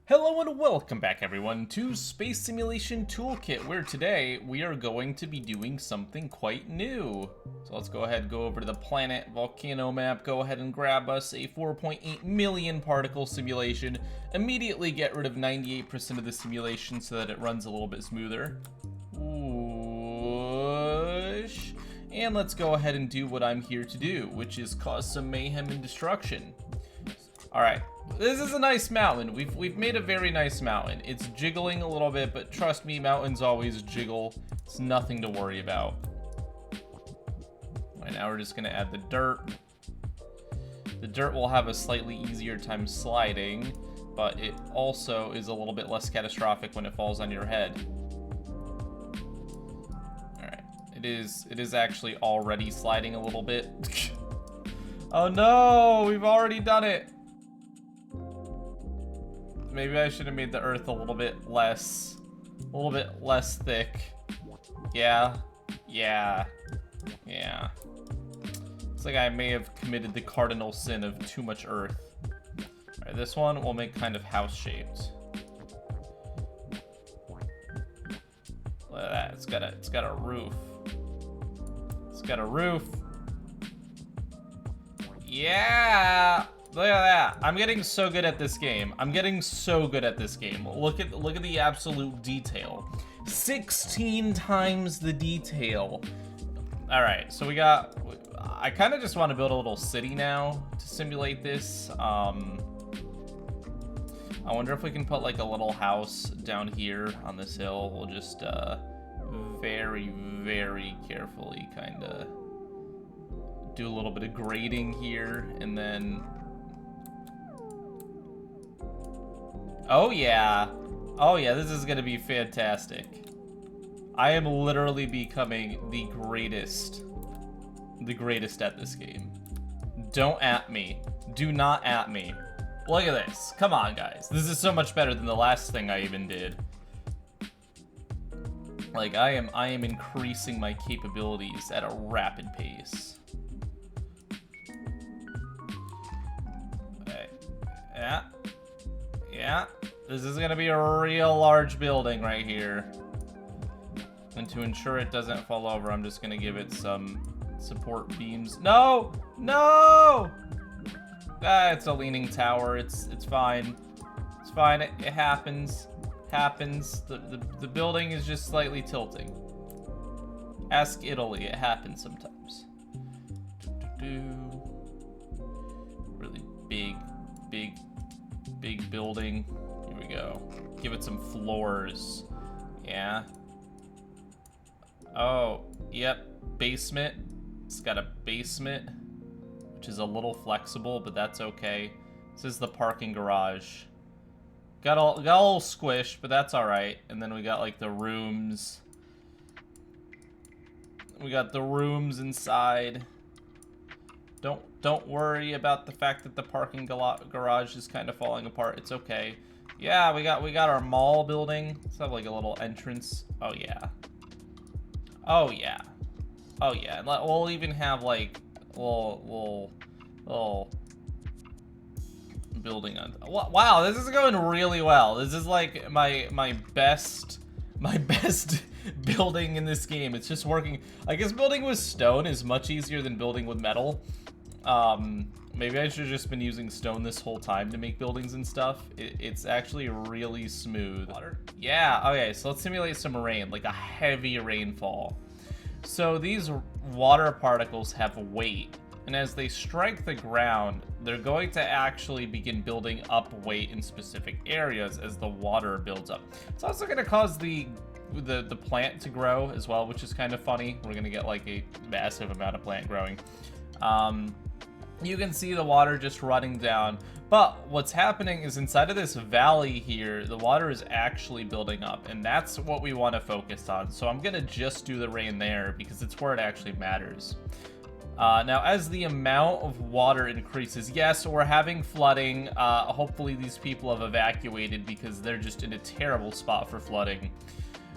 Hello and welcome back everyone to Space Simulation Toolkit, where today we are going to be doing something quite new. So let's go ahead and go over to the planet volcano map, go ahead and grab us a 4.8 million particle simulation, immediately get rid of 98% of the simulation so that it runs a little bit smoother. Whoosh. And let's go ahead and do what I'm here to do, which is cause some mayhem and destruction. Alright, this is a nice mountain. We've made a very nice mountain. It's jiggling a little bit, but trust me, mountains always jiggle. It's nothing to worry about. Alright, now we're just gonna add the dirt. The dirt will have a slightly easier time sliding, but it also is a little bit less catastrophic when it falls on your head. Alright, it is actually already sliding a little bit. Oh no, we've already done it. Maybe I should have made the earth a little bit less thick. Yeah. Looks like I may have committed the cardinal sin of too much earth. Alright, this one we'll make kind of house-shaped. Look at that, it's got a roof. It's got a roof. Yeah! Look at that. I'm getting so good at this game. Look at the absolute detail. 16 times the detail. All right, so I kind of just want to build a little city now to simulate this. I wonder if we can put like a little house down here on this hill. We'll just very, very carefully kind of do a little bit of grading here, and then oh yeah, this is gonna be fantastic. I am literally becoming the greatest at this game. Don't at me. Do not at me. Look at this. Come on, guys. This is so much better than the last thing I even did. Like, I am increasing my capabilities at a rapid pace. Okay. Yeah. This is gonna be a real large building right here. And to ensure it doesn't fall over, I'm just gonna give it some support beams. No! Ah, it's a leaning tower. It's fine. It's fine. It happens. The building is just slightly tilting. Ask Italy. It happens sometimes. Really big building. Here we go. Give it some floors. Yeah. Oh, yep. Basement. It's got a basement, which is a little flexible, but that's okay. This is the parking garage. Got a little squish, but that's all right. And then we got like the rooms. We got the rooms inside. Don't worry about the fact that the parking garage is kind of falling apart. It's okay. Yeah, we got our mall building. Let's have like a little entrance. Oh yeah. And we'll even have like little building on. Wow, this is going really well. This is like my best building in this game. It's just working. I guess building with stone is much easier than building with metal. Maybe I should have just been using stone this whole time to make buildings and stuff. It's actually really smooth. Water? Yeah, okay, so let's simulate some rain, like a heavy rainfall. So these water particles have weight, and as they strike the ground, they're going to actually begin building up weight in specific areas as the water builds up. It's also going to cause the plant to grow as well, which is kind of funny. We're going to get like a massive amount of plant growing. You can see the water just running down, but what's happening is inside of this valley here, the water is actually building up, and that's what we want to focus on. So I'm gonna just do the rain there because it's where it actually matters. Now, as the amount of water increases, yes, we're having flooding. Hopefully these people have evacuated because they're just in a terrible spot for flooding.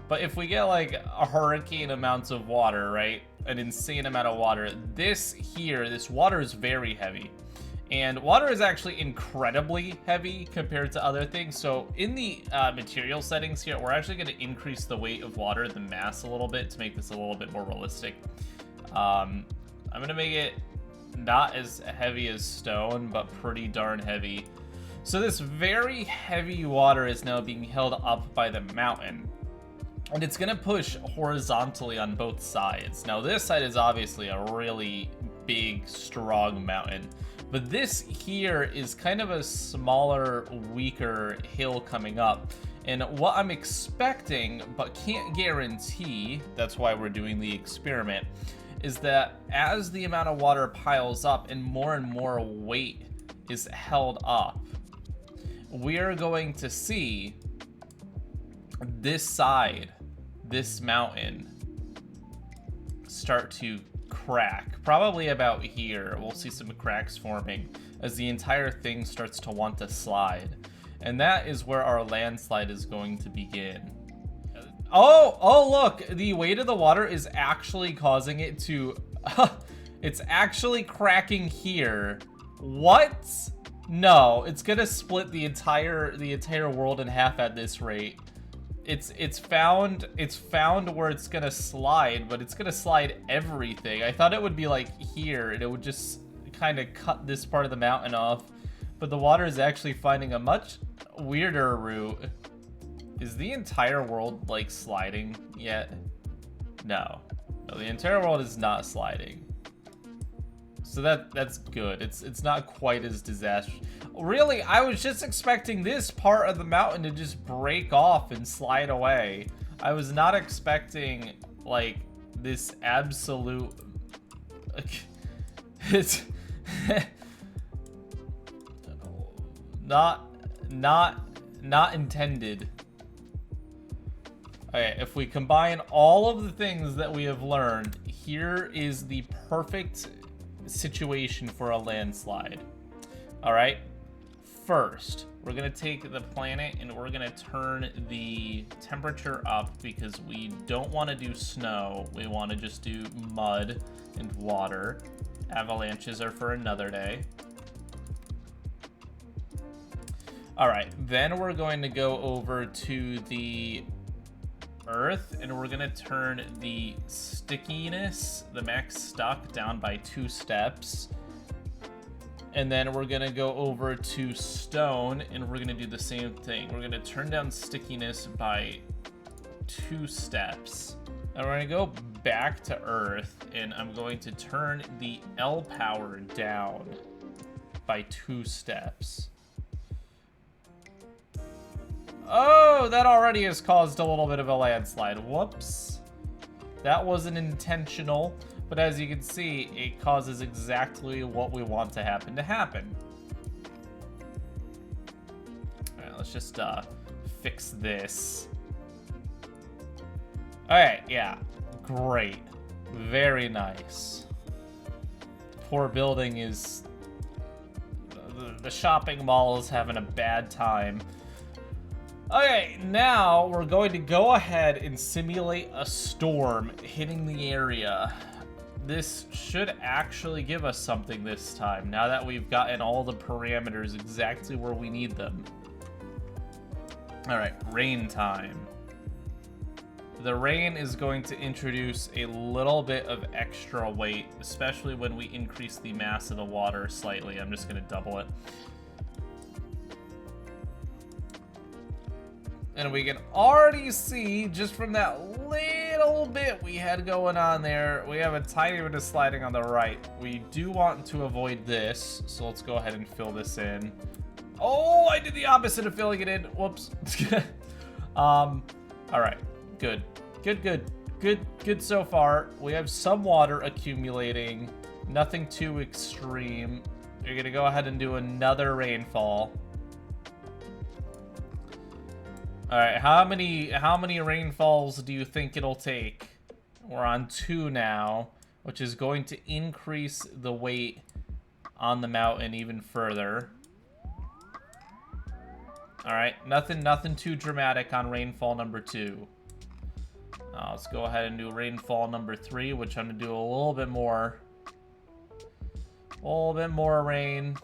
But if we get like a hurricane amounts of water, right? An insane amount of water. This water is very heavy. And water is actually incredibly heavy compared to other things. So in the material settings here, we're actually going to increase the weight of water, the mass, a little bit to make this a little bit more realistic. I'm going to make it not as heavy as stone, but pretty darn heavy. So this very heavy water is now being held up by the mountain. And it's going to push horizontally on both sides. Now this side is obviously a really big, strong mountain. But this here is kind of a smaller, weaker hill coming up. And what I'm expecting, but can't guarantee, that's why we're doing the experiment, is that as the amount of water piles up and more weight is held up, we are going to see this side, this mountain, start to crack. Probably about here, we'll see some cracks forming as the entire thing starts to want to slide. And that is where our landslide is going to begin. Oh, look, the weight of the water is actually causing it to, it's actually cracking here. What? No, it's gonna split the entire world in half at this rate. It's found where it's gonna slide, but it's gonna slide everything. I thought it would be like here, and it would just kind of cut this part of the mountain off, but the water is actually finding a much weirder route. Is the entire world like sliding yet? No, the entire world is not sliding. So that's good. It's not quite as disastrous. Really, I was just expecting this part of the mountain to just break off and slide away. I was not expecting like this absolute. It's not intended. Okay, if we combine all of the things that we have learned, here is the perfect situation for a landslide. All right, first we're gonna take the planet and we're gonna turn the temperature up because we don't want to do snow. We want to just do mud and water. Avalanches are for another day. All right, then we're going to go over to the Earth, and we're gonna turn the stickiness, the max stuck, down by 2 steps. And then we're gonna go over to stone, and we're gonna do the same thing. We're gonna turn down stickiness by 2 steps. And we're gonna go back to Earth, and I'm going to turn the L power down by 2 steps. Oh, that already has caused a little bit of a landslide. Whoops. That wasn't intentional, but as you can see, it causes exactly what we want to happen. All right, let's just fix this. All right, yeah, great. Very nice. Poor building is... The shopping mall is having a bad time. Okay, now we're going to go ahead and simulate a storm hitting the area. This should actually give us something this time, now that we've gotten all the parameters exactly where we need them. All right, rain time. The rain is going to introduce a little bit of extra weight, especially when we increase the mass of the water slightly. I'm just going to double it. And we can already see, just from that little bit we had going on there, we have a tiny bit of sliding on the right. We do want to avoid this, so let's go ahead and fill this in. Oh, I did the opposite of filling it in. Whoops. All right, good so far. We have some water accumulating, nothing too extreme. You're gonna go ahead and do another rainfall. All right, how many rainfalls do you think it'll take? We're on 2 now, which is going to increase the weight on the mountain even further. All right, nothing too dramatic on rainfall number 2. Let's go ahead and do rainfall number 3, which I'm gonna do a little bit more rain.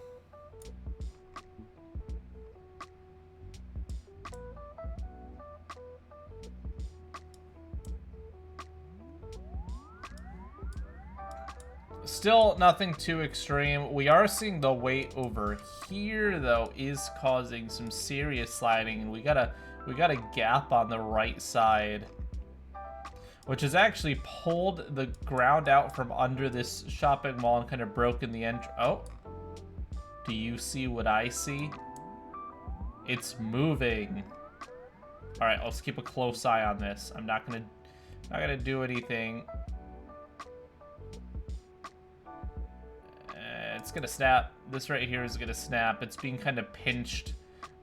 Still nothing too extreme. We are seeing the weight over here, though, is causing some serious sliding. And we got a gap on the right side, which has actually pulled the ground out from under this shopping mall and kind of broken the entrance. Oh, do you see what I see? It's moving. All right, let's keep a close eye on this. I'm not gonna do anything. It's gonna snap. This right here is gonna snap. It's being kind of pinched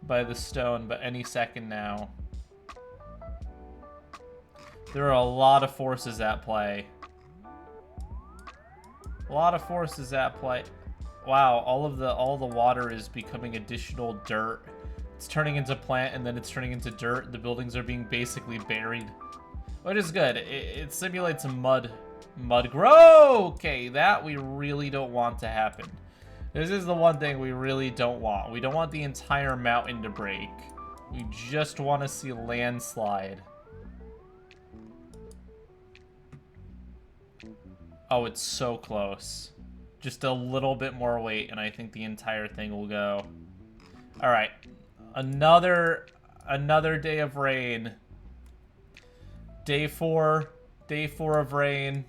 by the stone, but any second now. There are a lot of forces at play. A lot of forces at play. Wow, all the water is becoming additional dirt. It's turning into plant, and then it's turning into dirt. The buildings are being basically buried, which is good. It simulates a mud grow. Okay, that we really don't want to happen. This is the one thing we really don't want. We don't want the entire mountain to break. We just want to see landslide. Oh, it's so close. Just a little bit more weight, and I think the entire thing will go. All right, another day of rain. Day four of rain.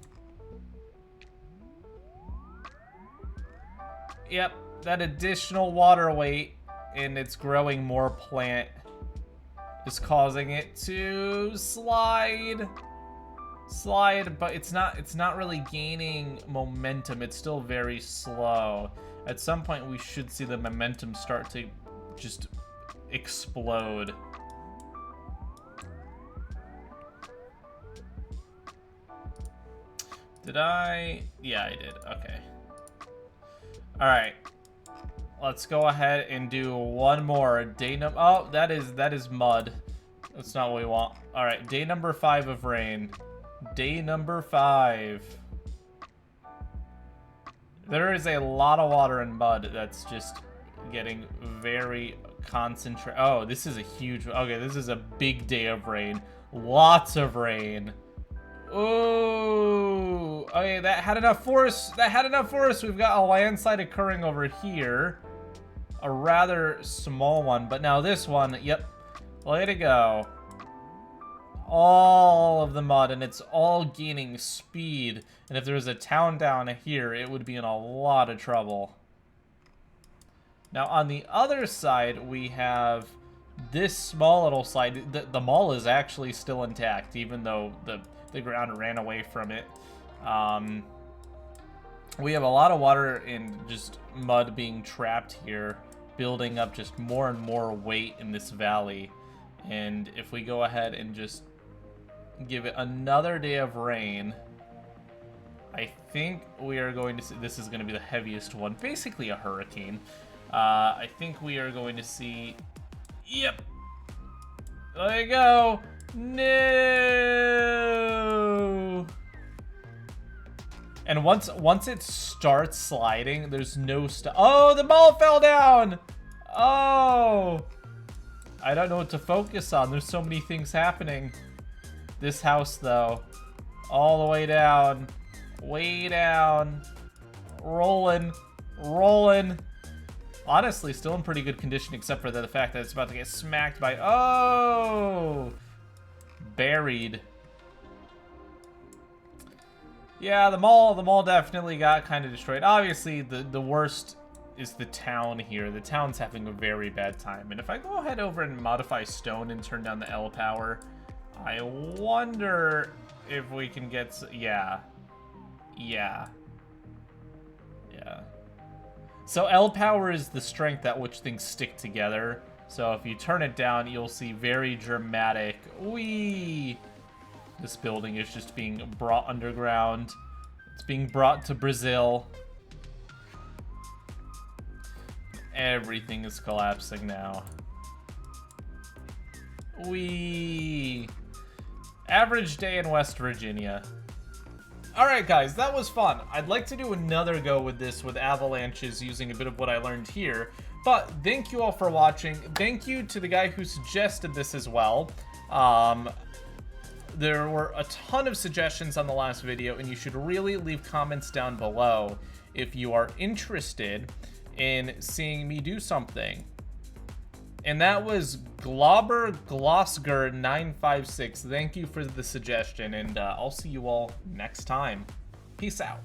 Yep, that additional water weight, and it's growing more plant, is causing it to slide, but it's not really gaining momentum. It's still very slow. At some point, we should see the momentum start to just explode. Did I? Yeah, I did. Okay. All right. Let's go ahead and do one more. Oh, that is mud. That's not what we want. All right, day number 5 of rain. Day number 5. There is a lot of water and mud that's just getting very concentrated. Oh, this is a huge... Okay, this is a big day of rain. Lots of rain. Ooh. Okay, that had enough force. We've got a landslide occurring over here. A rather small one. But now this one, yep. Way to go. All of the mud, and it's all gaining speed. And if there was a town down here, it would be in a lot of trouble. Now, on the other side, we have this small little slide. The mall is actually still intact, even though the ground ran away from it. We have a lot of water and just mud being trapped here, building up just more and more weight in this valley. And if we go ahead and just give it another day of rain, I think we are going to see, this is going to be the heaviest one, basically a hurricane. I think we are going to see, yep, there you go. No. And once it starts sliding, there's no oh, the ball fell down. Oh, I don't know what to focus on. There's so many things happening. This house, though, all the way down, rolling. Honestly, still in pretty good condition, except for the fact that it's about to get smacked by, oh, buried. Yeah, the mall definitely got kind of destroyed. Obviously, the worst is the town here. The town's having a very bad time. And if I go ahead over and modify stone and turn down the L power, I wonder if we can get... Yeah. So L power is the strength at which things stick together. So if you turn it down, you'll see very dramatic... Whee! This building is just being brought underground. It's being brought to Brazil. Everything is collapsing now. Whee! Average day in West Virginia. Alright guys, that was fun. I'd like to do another go with this with avalanches using a bit of what I learned here. But thank you all for watching. Thank you to the guy who suggested this as well. there were a ton of suggestions on the last video, and you should really leave comments down below if you are interested in seeing me do something. And that was Globber Glossger 956. Thank you for the suggestion, and I'll see you all next time. Peace out.